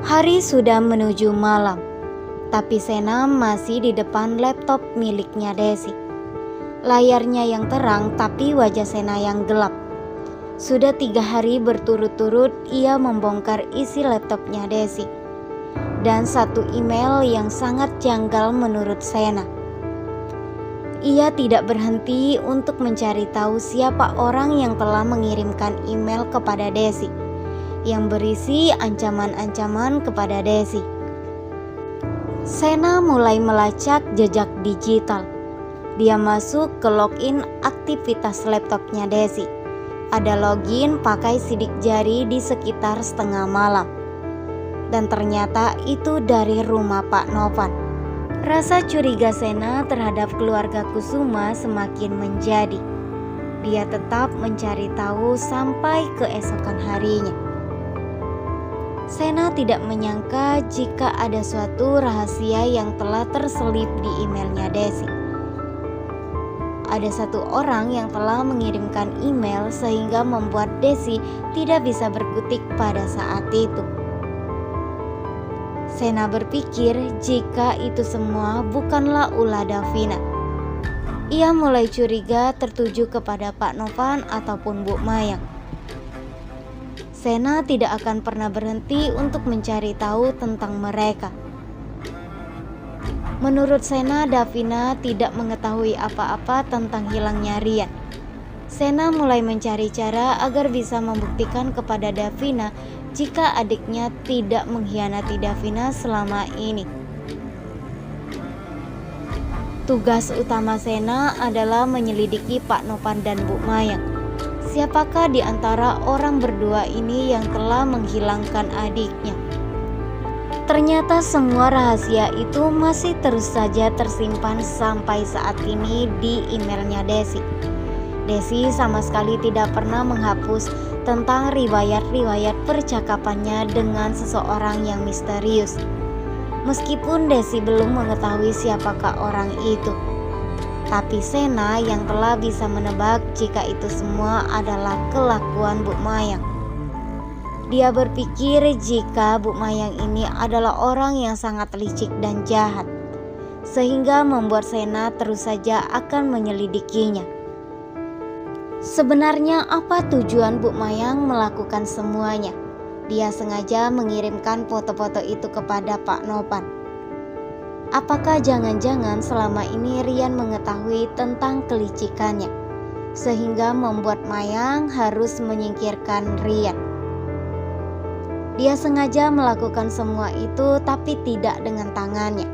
Hari sudah menuju malam, tapi Sena masih di depan laptop miliknya Desi. Layarnya yang terang tapi wajah Sena yang gelap. Sudah 3 hari berturut-turut ia membongkar isi laptopnya Desi. Dan satu email yang sangat janggal menurut Sena. Ia tidak berhenti untuk mencari tahu siapa orang yang telah mengirimkan email kepada Desi, yang berisi ancaman-ancaman kepada Desi. Sena mulai melacak jejak digital. Dia masuk ke login aktivitas laptopnya Desi. Ada login pakai sidik jari di sekitar setengah malam. Dan ternyata itu dari rumah Pak Novan. Rasa curiga Sena terhadap keluarga Kusuma semakin menjadi. Dia tetap mencari tahu sampai keesokan harinya. Sena tidak menyangka jika ada suatu rahasia yang telah terselip di emailnya Desi. Ada satu orang yang telah mengirimkan email sehingga membuat Desi tidak bisa berkutik pada saat itu. Sena berpikir jika itu semua bukanlah ulah Davina. Ia mulai curiga tertuju kepada Pak Novan ataupun Bu Mayang. Sena tidak akan pernah berhenti untuk mencari tahu tentang mereka. Menurut Sena, Davina tidak mengetahui apa-apa tentang hilangnya Rian. Sena mulai mencari cara agar bisa membuktikan kepada Davina jika adiknya tidak mengkhianati Davina selama ini. Tugas utama Sena adalah menyelidiki Pak Novan dan Bu Mayang. Siapakah di antara orang berdua ini yang telah menghilangkan adiknya? Ternyata semua rahasia itu masih terus saja tersimpan sampai saat ini di emailnya Desi. Desi sama sekali tidak pernah menghapus tentang riwayat-riwayat percakapannya dengan seseorang yang misterius. Meskipun Desi belum mengetahui siapakah orang itu. Tapi Sena yang telah bisa menebak jika itu semua adalah kelakuan Bu Mayang. Dia berpikir jika Bu Mayang ini adalah orang yang sangat licik dan jahat, sehingga membuat Sena terus saja akan menyelidikinya. Sebenarnya apa tujuan Bu Mayang melakukan semuanya? Dia sengaja mengirimkan foto-foto itu kepada Pak Novan. Apakah jangan-jangan selama ini Rian mengetahui tentang kelicikannya, sehingga membuat Mayang harus menyingkirkan Rian? Dia sengaja melakukan semua itu tapi tidak dengan tangannya,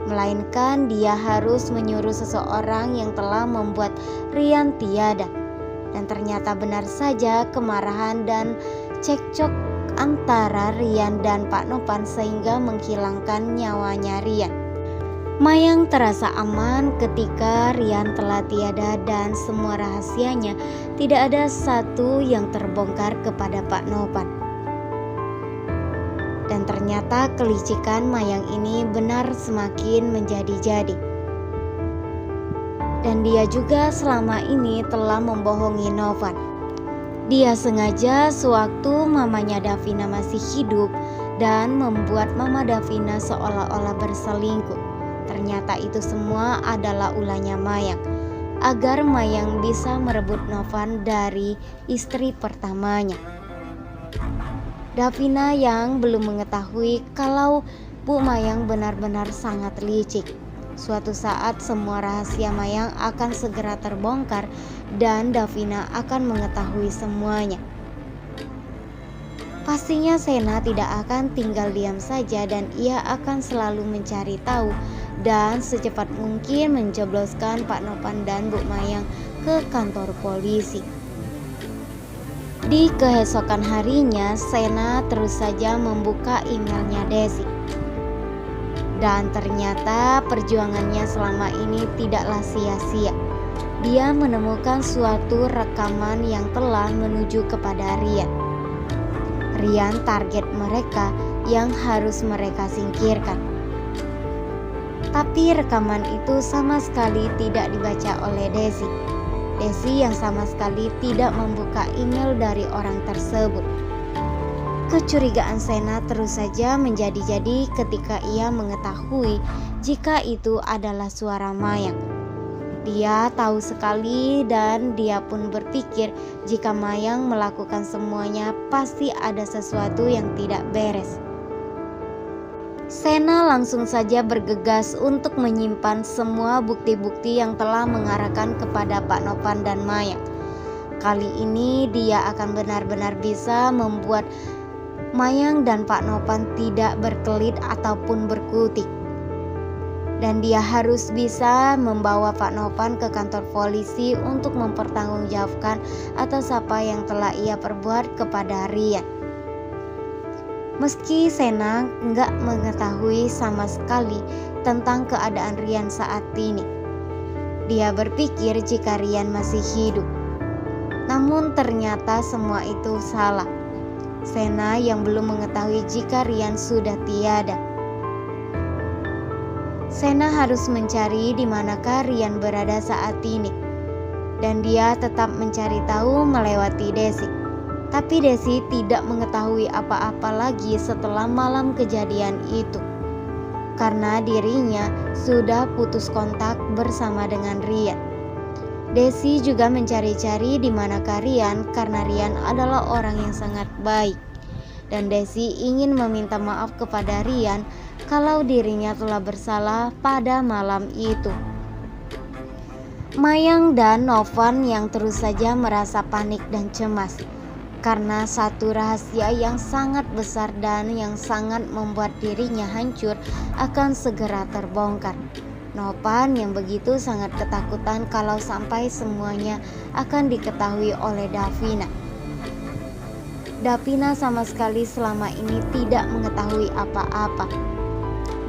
melainkan dia harus menyuruh seseorang yang telah membuat Rian tiada. Dan ternyata benar saja kemarahan dan cekcok antara Rian dan Pak Novan sehingga menghilangkan nyawanya Rian. Mayang terasa aman ketika Rian telah tiada dan semua rahasianya tidak ada satu yang terbongkar kepada Pak Novan. Dan ternyata kelicikan Mayang ini benar semakin menjadi-jadi. Dan dia juga selama ini telah membohongi Novan. Dia sengaja sewaktu mamanya Davina masih hidup dan membuat mama Davina seolah-olah berselingkuh. Ternyata itu semua adalah ulahnya Mayang, agar Mayang bisa merebut Novan dari istri pertamanya. Davina yang belum mengetahui kalau Bu Mayang benar-benar sangat licik. Suatu saat semua rahasia Mayang akan segera terbongkar dan Davina akan mengetahui semuanya. Pastinya Sena tidak akan tinggal diam saja dan ia akan selalu mencari tahu dan secepat mungkin menjebloskan Pak Novan dan Bu Mayang ke kantor polisi. Di keesokan harinya, Sena terus saja membuka emailnya Desi. Dan ternyata perjuangannya selama ini tidaklah sia-sia. Dia menemukan suatu rekaman yang telah menuju kepada Rian. Rian target mereka yang harus mereka singkirkan. Tapi rekaman itu sama sekali tidak dibaca oleh Desi. Desi yang sama sekali tidak membuka email dari orang tersebut. Kecurigaan Sena terus saja menjadi-jadi ketika ia mengetahui jika itu adalah suara Mayang. Dia tahu sekali dan dia pun berpikir jika Mayang melakukan semuanya pasti ada sesuatu yang tidak beres. Sena langsung saja bergegas untuk menyimpan semua bukti-bukti yang telah mengarahkan kepada Pak Nopan dan Mayang. Kali ini dia akan benar-benar bisa membuat Mayang dan Pak Nopan tidak berkelit ataupun berkutik. Dan dia harus bisa membawa Pak Nopan ke kantor polisi untuk mempertanggungjawabkan atas apa yang telah ia perbuat kepada Rian. Meski Sena nggak mengetahui sama sekali tentang keadaan Rian saat ini, dia berpikir jika Rian masih hidup. Namun ternyata semua itu salah. Sena yang belum mengetahui jika Rian sudah tiada. Sena harus mencari di manakah Rian berada saat ini. Dan dia tetap mencari tahu melewati Desi. Tapi Desi tidak mengetahui apa-apa lagi setelah malam kejadian itu. Karena dirinya sudah putus kontak bersama dengan Rian. Desi juga mencari-cari di manakah Rian karena Rian adalah orang yang sangat baik. Dan Desi ingin meminta maaf kepada Rian kalau dirinya telah bersalah pada malam itu. Mayang dan Novan yang terus saja merasa panik dan cemas karena satu rahasia yang sangat besar dan yang sangat membuat dirinya hancur akan segera terbongkar. Novan yang begitu sangat ketakutan kalau sampai semuanya akan diketahui oleh Davina. Davina sama sekali selama ini tidak mengetahui apa-apa.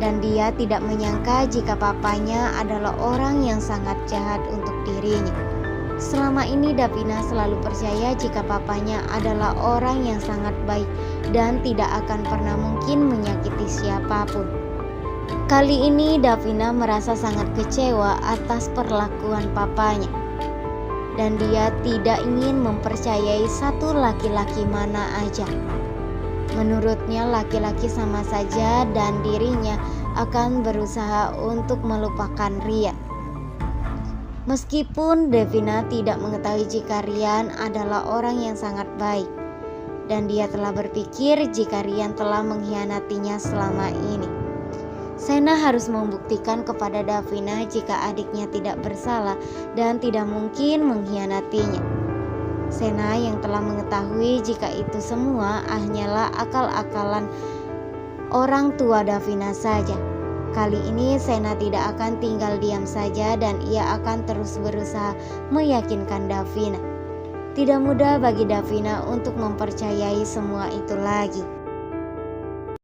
Dan dia tidak menyangka jika papanya adalah orang yang sangat jahat untuk dirinya. Selama ini Davina selalu percaya jika papanya adalah orang yang sangat baik dan tidak akan pernah mungkin menyakiti siapapun. Kali ini Davina merasa sangat kecewa atas perlakuan papanya. Dan dia tidak ingin mempercayai satu laki-laki mana aja. Menurutnya laki-laki sama saja dan dirinya akan berusaha untuk melupakan Rian. Meskipun Davina tidak mengetahui jika Rian adalah orang yang sangat baik. Dan dia telah berpikir jika Rian telah mengkhianatinya selama ini. Sena harus membuktikan kepada Davina jika adiknya tidak bersalah dan tidak mungkin mengkhianatinya. Sena yang telah mengetahui jika itu semua hanyalah akal-akalan orang tua Davina saja. Kali ini Sena tidak akan tinggal diam saja dan ia akan terus berusaha meyakinkan Davina. Tidak mudah bagi Davina untuk mempercayai semua itu lagi.